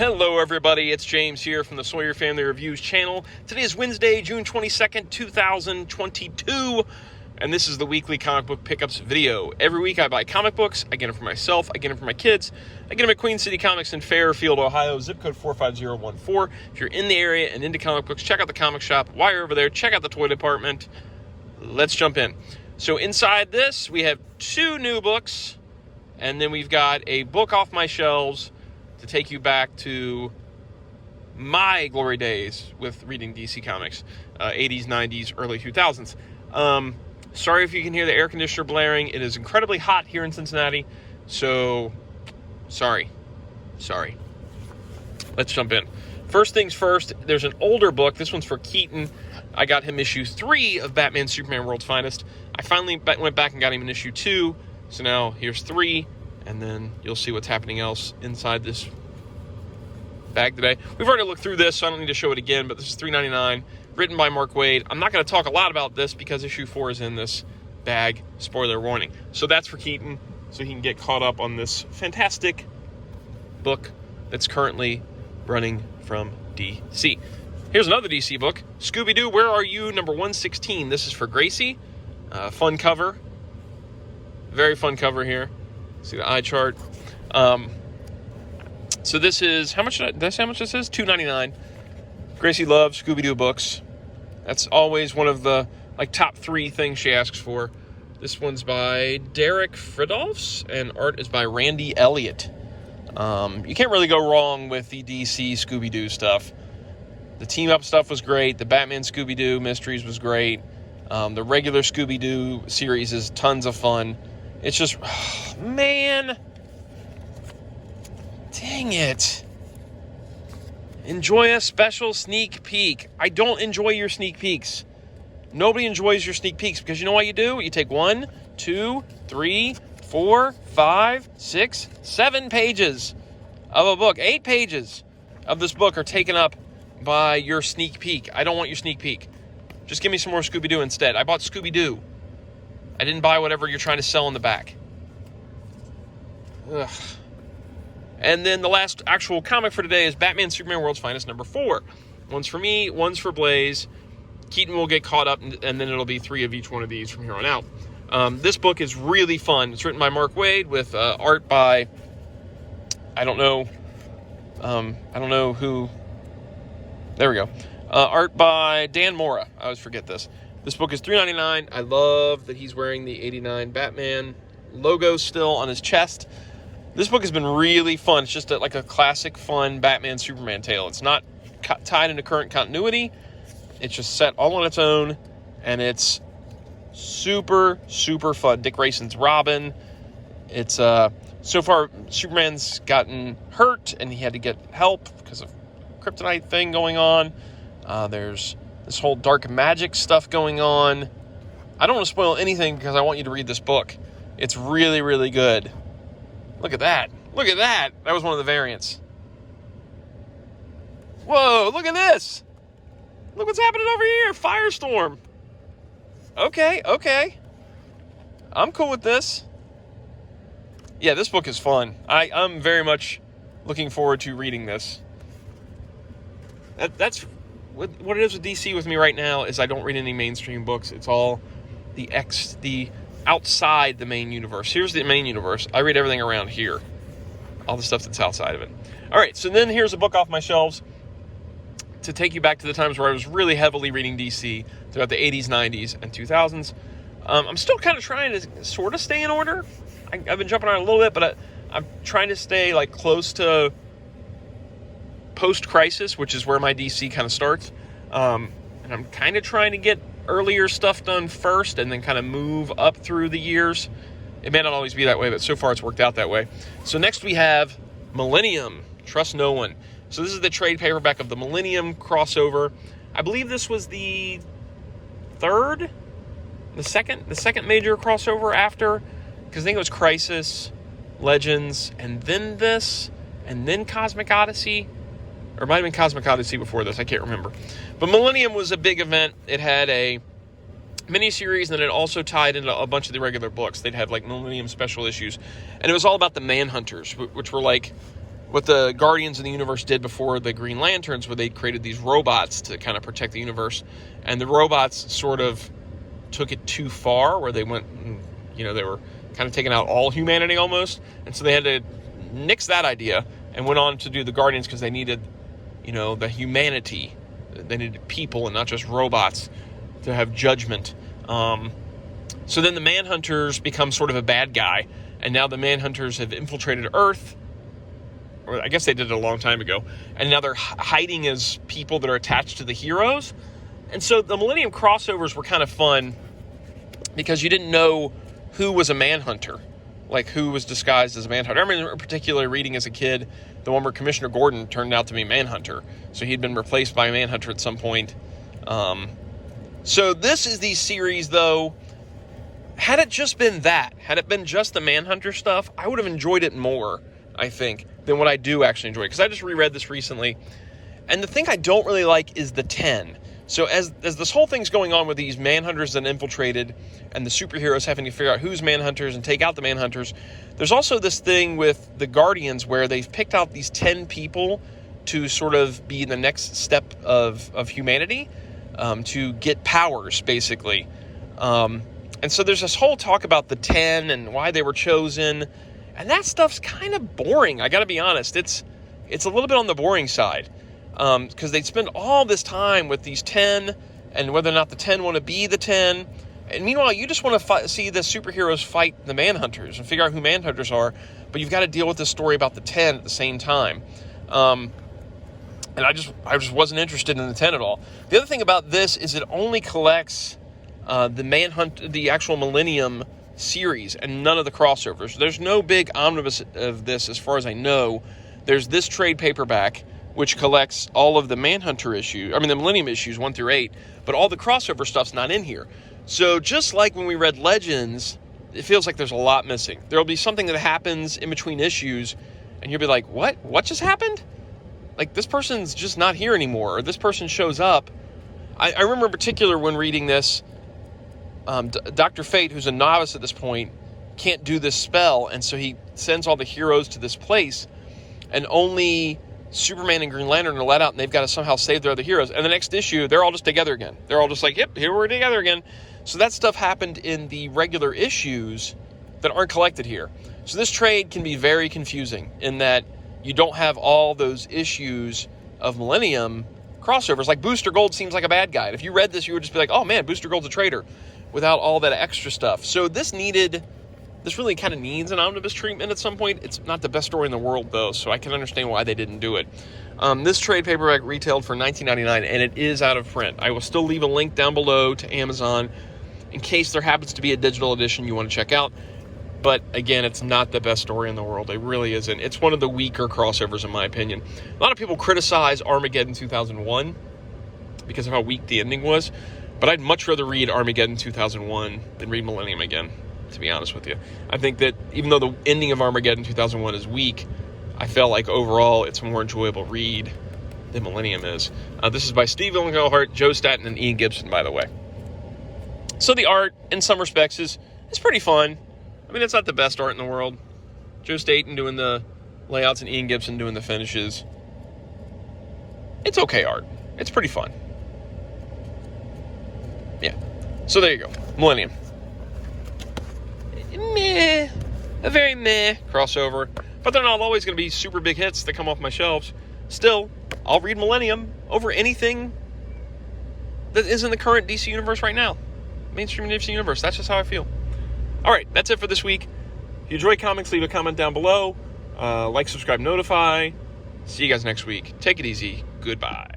Hello everybody, it's James here from the Sawyer Family Reviews channel. Today is Wednesday, June 22nd, 2022, and this is the weekly comic book pickups video. Every week I buy comic books, I get them for myself, I get them for my kids, I get them at Queen City Comics in Fairfield, Ohio, zip code 45014. If you're in the area and into comic books, check out the comic shop. While you're over there, check out the toy department. Let's jump in. So inside this, we have 2 new books, and then we've got a book off my shelves to take you back to my glory days with reading DC Comics, 80s, 90s, early 2000s. Sorry if you can hear the air conditioner blaring. It is incredibly hot here in Cincinnati, so sorry. Let's jump in. First things first, there's an older book. This one's for Keaton. I got him issue 3 of Batman Superman World's Finest. I finally went back and got him in issue 2, so now here's 3. And then you'll see what's happening else inside this bag today. We've already looked through this, so I don't need to show it again, but this is $3.99, written by Mark Waid. I'm not going to talk a lot about this because issue 4 is in this bag. Spoiler warning. So that's for Keaton, so he can get caught up on this fantastic book that's currently running from DC. Here's another DC book, ScoobyDoo, Where Are You? Number 116. This is for Gracie. Fun cover. Very fun cover here. See the eye chart. So this is, how much this is? $2.99. Gracie loves Scooby-Doo books. That's always one of the top 3 things she asks for. This one's by Derek Fridolfs, and art is by Randy Elliott. You can't really go wrong with the DC Scooby-Doo stuff. The team-up stuff was great. The Batman Scooby-Doo mysteries was great. The regular Scooby-Doo series is tons of fun. It's just, oh, man, dang it. Enjoy a special sneak peek. I don't enjoy your sneak peeks. Nobody enjoys your sneak peeks because you know what you do? You take 1, 2, 3, 4, 5, 6, 7 pages of a book. 8 pages of this book are taken up by your sneak peek. I don't want your sneak peek. Just give me some more Scooby-Doo instead. I bought Scooby-Doo. I didn't buy whatever you're trying to sell in the back. Ugh. And then the last actual comic for today is Batman Superman World's Finest number 4. One's for me, one's for Blaze. Keaton will get caught up, and then it'll be 3 of each one of these from here on out. This book is really fun. It's written by Mark Waid with art by, I don't know who. There we go. Art by Dan Mora. I always forget this. This book is $3.99. I love that he's wearing the 89 Batman logo still on his chest. This book has been really fun. It's just like a classic, fun Batman-Superman tale. It's not tied into current continuity. It's just set all on its own, and it's super, super fun. Dick Grayson's Robin. It's, so far, Superman's gotten hurt, and he had to get help because of kryptonite thing going on. There's this whole dark magic stuff going on. I don't want to spoil anything because I want you to read this book. It's really, really good. Look at that. Look at that. That was one of the variants. Whoa, look at this. Look what's happening over here. Firestorm. Okay. I'm cool with this. Yeah, this book is fun. I'm very much looking forward to reading this. That's what it is with DC with me right now is I don't read any mainstream books. It's all the outside the main universe. Here's the main universe. I read everything around here. All the stuff that's outside of it. All right, so then here's a book off my shelves to take you back to the times where I was really heavily reading DC throughout the 80s, 90s, and 2000s. I'm still kind of trying to sort of stay in order. I've been jumping around a little bit, but I'm trying to stay close to post-crisis, which is where my DC kind of starts. And I'm kind of trying to get earlier stuff done first and then kind of move up through the years. It may not always be that way, but so far it's worked out that way. So next we have Millennium, Trust No One. So this is the trade paperback of the Millennium crossover. I believe this was the second major crossover after, because I think it was Crisis, Legends, and then this, and then Cosmic Odyssey. Or it might have been Cosmic Odyssey before this. I can't remember. But Millennium was a big event. It had a miniseries, and then it also tied into a bunch of the regular books. They'd have Millennium special issues. And it was all about the Manhunters, which were what the Guardians of the Universe did before the Green Lanterns, where they created these robots to kind of protect the universe. And the robots sort of took it too far, where they went, they were kind of taking out all humanity almost. And so they had to nix that idea and went on to do the Guardians because they needed, the humanity. They needed people and not just robots to have judgment. So then the Manhunters become sort of a bad guy. And now the Manhunters have infiltrated Earth. Or I guess they did it a long time ago. And now they're hiding as people that are attached to the heroes. And so the Millennium crossovers were kind of fun because you didn't know who was a Manhunter, like who was disguised as a Manhunter. I remember particularly reading as a kid the one where Commissioner Gordon turned out to be Manhunter. So he'd been replaced by a Manhunter at some point. So this is the series, though. Had it just been that, had it been just the Manhunter stuff, I would have enjoyed it more, I think, than what I do actually enjoy. Because I just reread this recently. And the thing I don't really like is the 10. So as this whole thing's going on with these Manhunters that infiltrated and the superheroes having to figure out who's Manhunters and take out the Manhunters, there's also this thing with the Guardians where they've picked out these 10 people to sort of be the next step of humanity, to get powers, basically. And so there's this whole talk about the 10 and why they were chosen, and that stuff's kind of boring, I gotta be honest. It's a little bit on the boring side. Because they spend all this time with these 10 and whether or not the 10 want to be the 10. And meanwhile, you just want to see the superheroes fight the Manhunters and figure out who Manhunters are. But you've got to deal with this story about the 10 at the same time. And I just wasn't interested in the 10 at all. The other thing about this is it only collects the actual Millennium series and none of the crossovers. There's no big omnibus of this as far as I know. There's this trade paperback, which collects all of the Manhunter the Millennium issues 1 through 8, but all the crossover stuff's not in here. So just like when we read Legends, it feels like there's a lot missing. There'll be something that happens in between issues, and you'll be like, what? What just happened? Like, this person's just not here anymore, or this person shows up. I remember in particular when reading this, Dr. Fate, who's a novice at this point, can't do this spell, and so he sends all the heroes to this place, and only Superman and Green Lantern are let out, and they've got to somehow save their other heroes. And the next issue, they're all just together again. They're all just like, yep, here we're together again. So that stuff happened in the regular issues that aren't collected here. So this trade can be very confusing in that you don't have all those issues of Millennium crossovers. Like Booster Gold seems like a bad guy. And if you read this, you would just be like, oh man, Booster Gold's a traitor, without all that extra stuff. So this really kind of needs an omnibus treatment at some point. It's not the best story in the world, though, so I can understand why they didn't do it. This trade paperback retailed for $19.99, and it is out of print. I will still leave a link down below to Amazon in case there happens to be a digital edition you want to check out. But, again, it's not the best story in the world. It really isn't. It's one of the weaker crossovers, in my opinion. A lot of people criticize Armageddon 2001 because of how weak the ending was, but I'd much rather read Armageddon 2001 than read Millennium again, to be honest with you. I think that even though the ending of Armageddon 2001 is weak, I felt like overall it's a more enjoyable read than Millennium is. This is by Steve Englehart, Joe Staton, and Ian Gibson, by the way. So the art, in some respects, is pretty fun. I mean, it's not the best art in the world. Joe Staton doing the layouts and Ian Gibson doing the finishes. It's okay art. It's pretty fun. Yeah. So there you go. Millennium. Meh. A very meh crossover. But they're not always going to be super big hits that come off my shelves. Still, I'll read Millennium over anything that is in the current DC universe right now. Mainstream DC universe. That's just how I feel. All right, that's it for this week. If you enjoy comics, leave a comment down below. Like, subscribe, notify. See you guys next week. Take it easy. Goodbye.